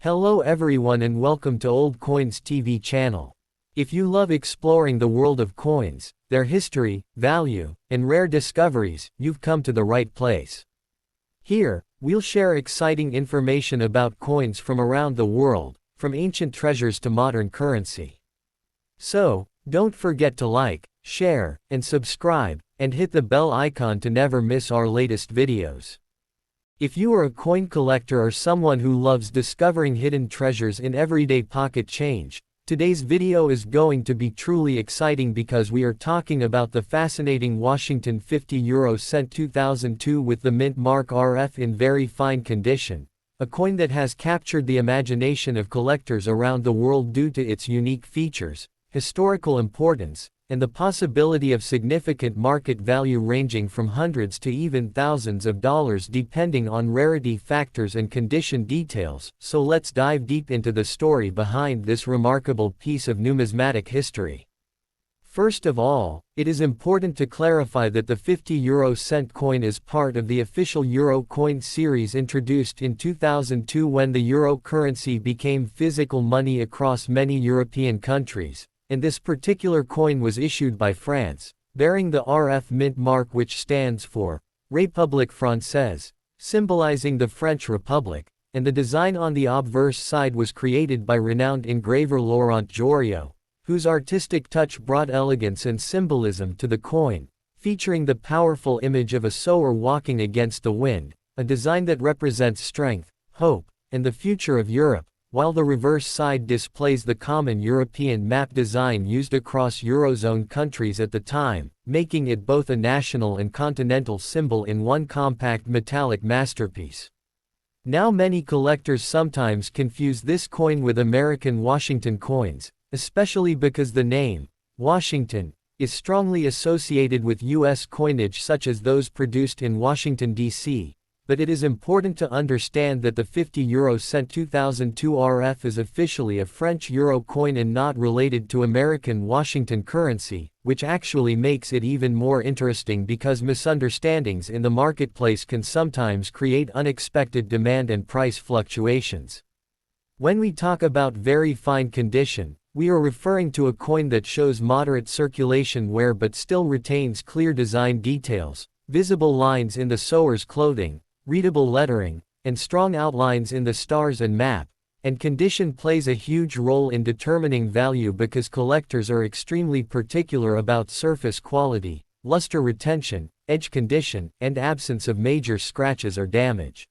Hello everyone and welcome to Old Coins TV channel. If you love exploring the world of coins, their history, value, and rare discoveries, you've come to the right place. Here, we'll share exciting information about coins from around the world, from ancient treasures to modern currency. So, don't forget to like, share, and subscribe, and hit the bell icon to never miss our latest videos. If you are a coin collector or someone who loves discovering hidden treasures in everyday pocket change, today's video is going to be truly exciting because we are talking about the fascinating Washington 50 euro cent 2002 with the mint mark RF in very fine condition, a coin that has captured the imagination of collectors around the world due to its unique features, historical importance, and the possibility of significant market value ranging from hundreds to even thousands of dollars depending on rarity factors and condition details. So let's dive deep into the story behind this remarkable piece of numismatic history. First of all, it is important to clarify that the 50 euro cent coin is part of the official euro coin series introduced in 2002 when the euro currency became physical money across many European countries. And this particular coin was issued by France, bearing the RF mint mark, which stands for République Française, symbolizing the French Republic, and the design on the obverse side was created by renowned engraver Laurent Jorio, whose artistic touch brought elegance and symbolism to the coin, featuring the powerful image of a sower walking against the wind, a design that represents strength, hope, and the future of Europe, while the reverse side displays the common European map design used across Eurozone countries at the time, making it both a national and continental symbol in one compact metallic masterpiece. Now many collectors sometimes confuse this coin with American Washington coins, especially because the name, Washington, is strongly associated with U.S. coinage such as those produced in Washington, D.C., but it is important to understand that the 50 euro cent 2002 RF is officially a French euro coin and not related to American Washington currency, which actually makes it even more interesting because misunderstandings in the marketplace can sometimes create unexpected demand and price fluctuations. When we talk about very fine condition, we are referring to a coin that shows moderate circulation wear but still retains clear design details, visible lines in the sewer's clothing, readable lettering, and strong outlines in the stars and map, and condition plays a huge role in determining value because collectors are extremely particular about surface quality, luster retention, edge condition, and absence of major scratches or damage.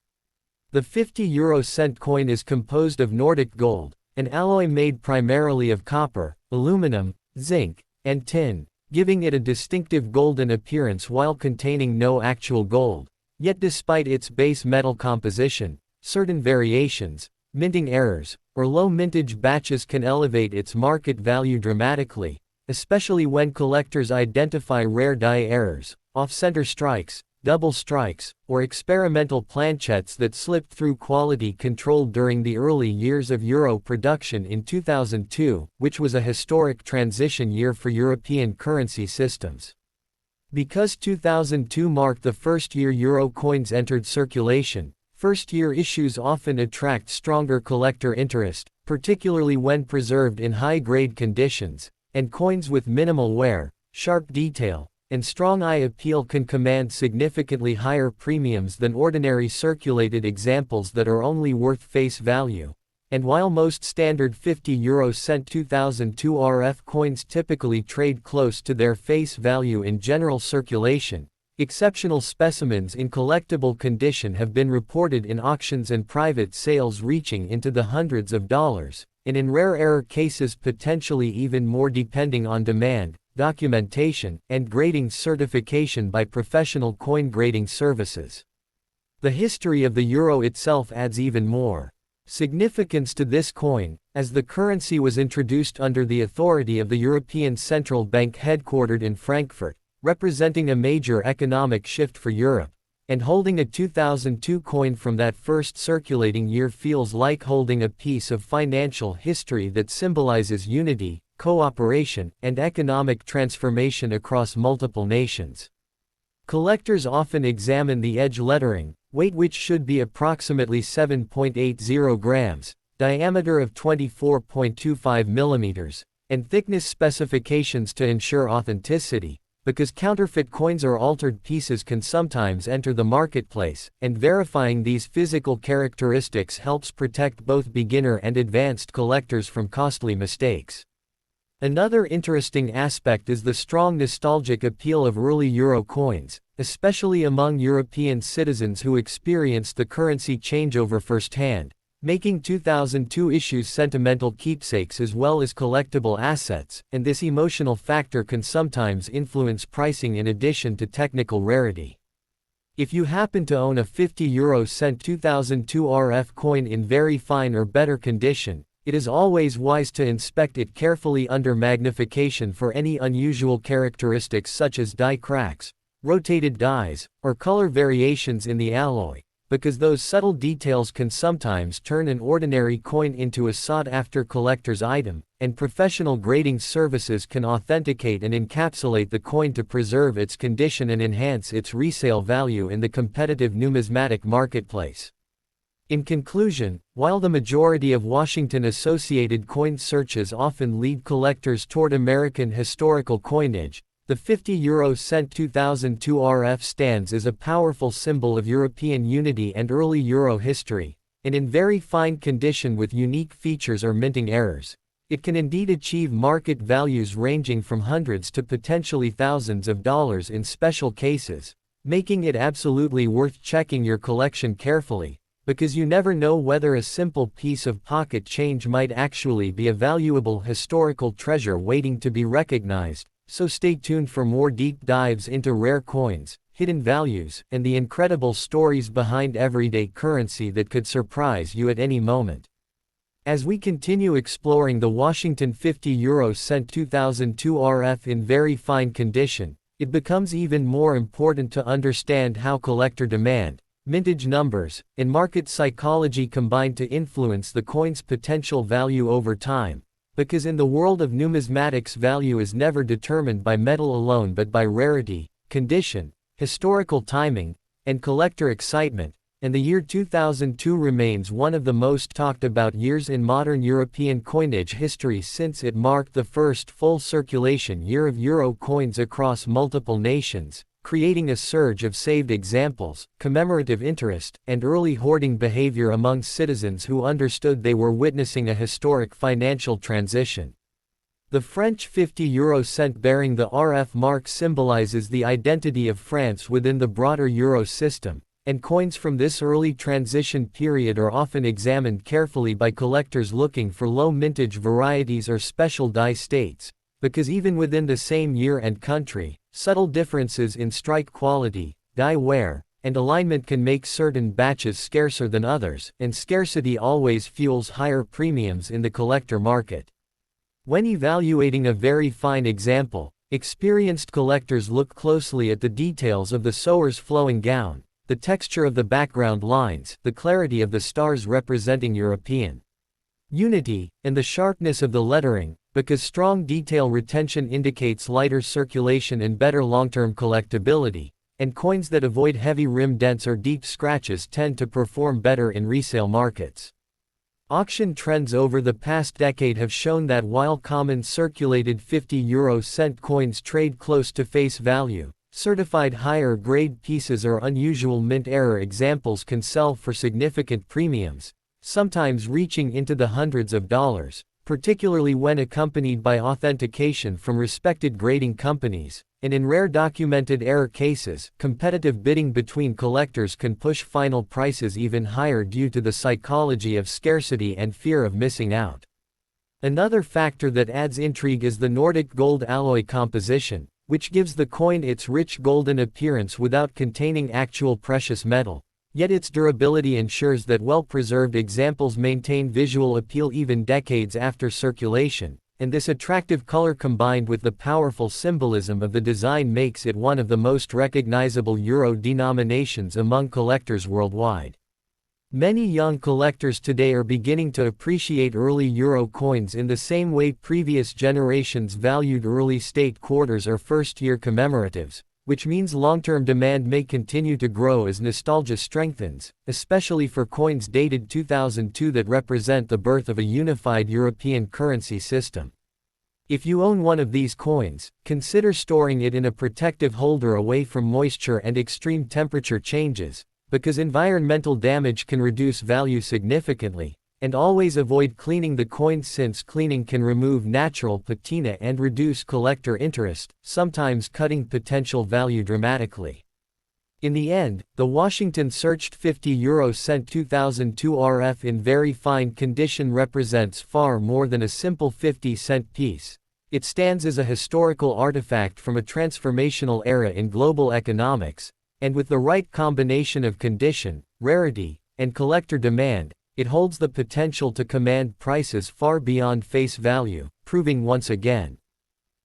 The 50 euro cent coin is composed of Nordic gold, an alloy made primarily of copper, aluminum, zinc, and tin, giving it a distinctive golden appearance while containing no actual gold. Yet despite its base metal composition, certain variations, minting errors, or low mintage batches can elevate its market value dramatically, especially when collectors identify rare die errors, off-center strikes, double strikes, or experimental planchets that slipped through quality control during the early years of euro production in 2002, which was a historic transition year for European currency systems. Because 2002 marked the first year euro coins entered circulation, first-year issues often attract stronger collector interest, particularly when preserved in high-grade conditions, and coins with minimal wear, sharp detail, and strong eye appeal can command significantly higher premiums than ordinary circulated examples that are only worth face value. And while most standard 50 euro cent 2002 RF coins typically trade close to their face value in general circulation, exceptional specimens in collectible condition have been reported in auctions and private sales reaching into the hundreds of dollars, and in rare error cases potentially even more depending on demand, documentation, and grading certification by professional coin grading services. The history of the euro itself adds even more significance to this coin, as the currency was introduced under the authority of the European Central Bank headquartered in Frankfurt, representing a major economic shift for Europe, and holding a 2002 coin from that first circulating year feels like holding a piece of financial history that symbolizes unity, cooperation, and economic transformation across multiple nations. Collectors often examine the edge lettering, weight which should be approximately 7.80 grams, diameter of 24.25 mm, and thickness specifications to ensure authenticity, because counterfeit coins or altered pieces can sometimes enter the marketplace, and verifying these physical characteristics helps protect both beginner and advanced collectors from costly mistakes. Another interesting aspect is the strong nostalgic appeal of early euro coins, especially among European citizens who experienced the currency changeover firsthand, making 2002 issues sentimental keepsakes as well as collectible assets, and this emotional factor can sometimes influence pricing in addition to technical rarity. If you happen to own a 50-euro-cent 2002 RF coin in very fine or better condition, it is always wise to inspect it carefully under magnification for any unusual characteristics such as die cracks, rotated dies, or color variations in the alloy, because those subtle details can sometimes turn an ordinary coin into a sought-after collector's item, and professional grading services can authenticate and encapsulate the coin to preserve its condition and enhance its resale value in the competitive numismatic marketplace. In conclusion, while the majority of Washington-associated coin searches often lead collectors toward American historical coinage, the 50-euro-cent 2002 RF stands as a powerful symbol of European unity and early Euro history, and in very fine condition with unique features or minting errors. It can indeed achieve market values ranging from hundreds to potentially thousands of dollars in special cases, making it absolutely worth checking your collection carefully, because you never know whether a simple piece of pocket change might actually be a valuable historical treasure waiting to be recognized. So stay tuned for more deep dives into rare coins, hidden values, and the incredible stories behind everyday currency that could surprise you at any moment. As we continue exploring the Washington 50-euro-cent 2002 RF in very fine condition, it becomes even more important to understand how collector demand, mintage numbers, and market psychology combine to influence the coin's potential value over time. Because in the world of numismatics, value is never determined by metal alone but by rarity, condition, historical timing, and collector excitement, and the year 2002 remains one of the most talked about years in modern European coinage history since it marked the first full circulation year of euro coins across multiple nations, creating a surge of saved examples, commemorative interest, and early hoarding behavior among citizens who understood they were witnessing a historic financial transition. The French 50-euro cent bearing the RF mark symbolizes the identity of France within the broader euro system, and coins from this early transition period are often examined carefully by collectors looking for low mintage varieties or special die states, because even within the same year and country, subtle differences in strike quality, die wear, and alignment can make certain batches scarcer than others, and scarcity always fuels higher premiums in the collector market. When evaluating a very fine example, experienced collectors look closely at the details of the sewer's flowing gown, the texture of the background lines, the clarity of the stars representing European unity, and the sharpness of the lettering, because strong detail retention indicates lighter circulation and better long-term collectability, and coins that avoid heavy rim dents or deep scratches tend to perform better in resale markets. Auction trends over the past decade have shown that while common circulated 50-euro-cent coins trade close to face value, certified higher-grade pieces or unusual mint error examples can sell for significant premiums, sometimes reaching into the hundreds of dollars, particularly when accompanied by authentication from respected grading companies, and in rare documented error cases, competitive bidding between collectors can push final prices even higher due to the psychology of scarcity and fear of missing out. Another factor that adds intrigue is the Nordic gold alloy composition, which gives the coin its rich golden appearance without containing actual precious metal. Yet its durability ensures that well-preserved examples maintain visual appeal even decades after circulation, and this attractive color combined with the powerful symbolism of the design makes it one of the most recognizable euro denominations among collectors worldwide. Many young collectors today are beginning to appreciate early euro coins in the same way previous generations valued early state quarters or first-year commemoratives, which means long-term demand may continue to grow as nostalgia strengthens, especially for coins dated 2002 that represent the birth of a unified European currency system. If you own one of these coins, consider storing it in a protective holder away from moisture and extreme temperature changes, because environmental damage can reduce value significantly, and always avoid cleaning the coins since cleaning can remove natural patina and reduce collector interest, sometimes cutting potential value dramatically. In the end, the Washington searched €50 2002 RF in very fine condition represents far more than a simple 50-cent piece. It stands as a historical artifact from a transformational era in global economics, and with the right combination of condition, rarity, and collector demand, it holds the potential to command prices far beyond face value, proving once again.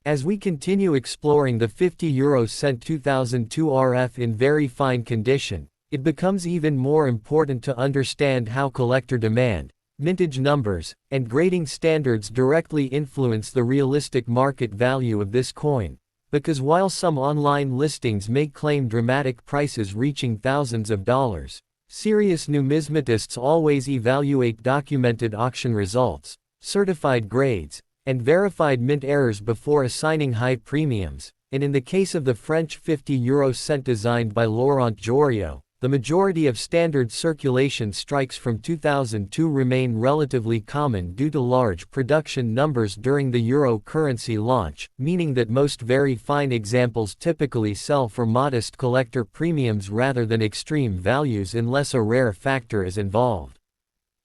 As we continue exploring the €50 2002 RF in very fine condition, it becomes even more important to understand how collector demand, mintage numbers, and grading standards directly influence the realistic market value of this coin, because while some online listings may claim dramatic prices reaching thousands of dollars, serious numismatists always evaluate documented auction results, certified grades, and verified mint errors before assigning high premiums, and in the case of the French €50 designed by Laurent Jorio, the majority of standard circulation strikes from 2002 remain relatively common due to large production numbers during the euro currency launch, meaning that most very fine examples typically sell for modest collector premiums rather than extreme values unless a rare factor is involved.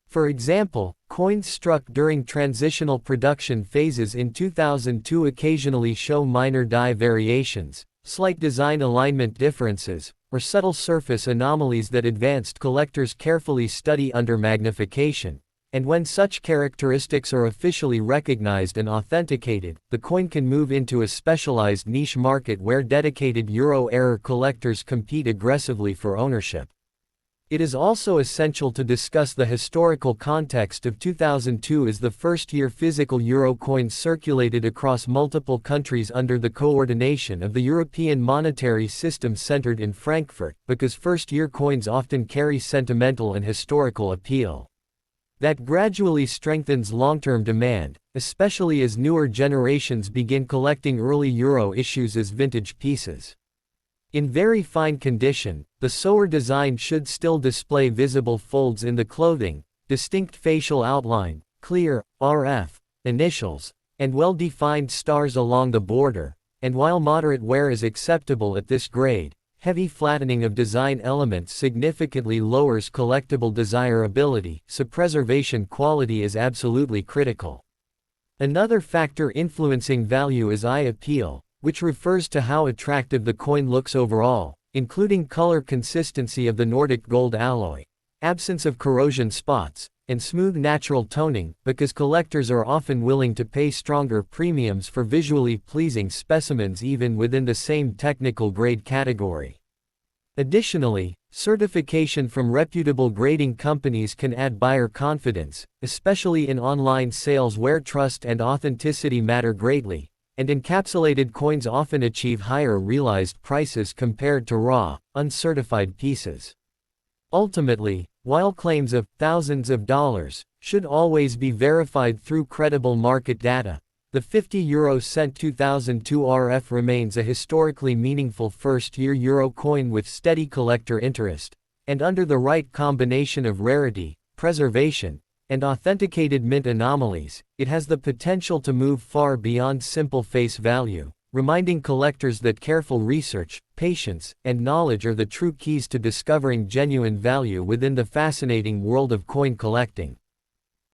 For example, coins struck during transitional production phases in 2002 occasionally show minor die variations, slight design alignment differences, or subtle surface anomalies that advanced collectors carefully study under magnification, and when such characteristics are officially recognized and authenticated, the coin can move into a specialized niche market where dedicated euro error collectors compete aggressively for ownership. It is also essential to discuss the historical context of 2002 as the first year physical euro coins circulated across multiple countries under the coordination of the European monetary system centered in Frankfurt, because first-year coins often carry sentimental and historical appeal. That gradually strengthens long-term demand, especially as newer generations begin collecting early euro issues as vintage pieces. In very fine condition, the Sower design should still display visible folds in the clothing, distinct facial outline, clear, RF, initials, and well-defined stars along the border, and while moderate wear is acceptable at this grade, heavy flattening of design elements significantly lowers collectible desirability, so preservation quality is absolutely critical. Another factor influencing value is eye appeal, which refers to how attractive the coin looks overall, including color consistency of the Nordic gold alloy, absence of corrosion spots, and smooth natural toning, because collectors are often willing to pay stronger premiums for visually pleasing specimens even within the same technical grade category. Additionally, certification from reputable grading companies can add buyer confidence, especially in online sales where trust and authenticity matter greatly, and encapsulated coins often achieve higher realized prices compared to raw, uncertified pieces. Ultimately, while claims of thousands of dollars should always be verified through credible market data, the €50 2002 RF remains a historically meaningful first-year euro coin with steady collector interest, and under the right combination of rarity, preservation, and authenticated mint anomalies, it has the potential to move far beyond simple face value, reminding collectors that careful research, patience, and knowledge are the true keys to discovering genuine value within the fascinating world of coin collecting.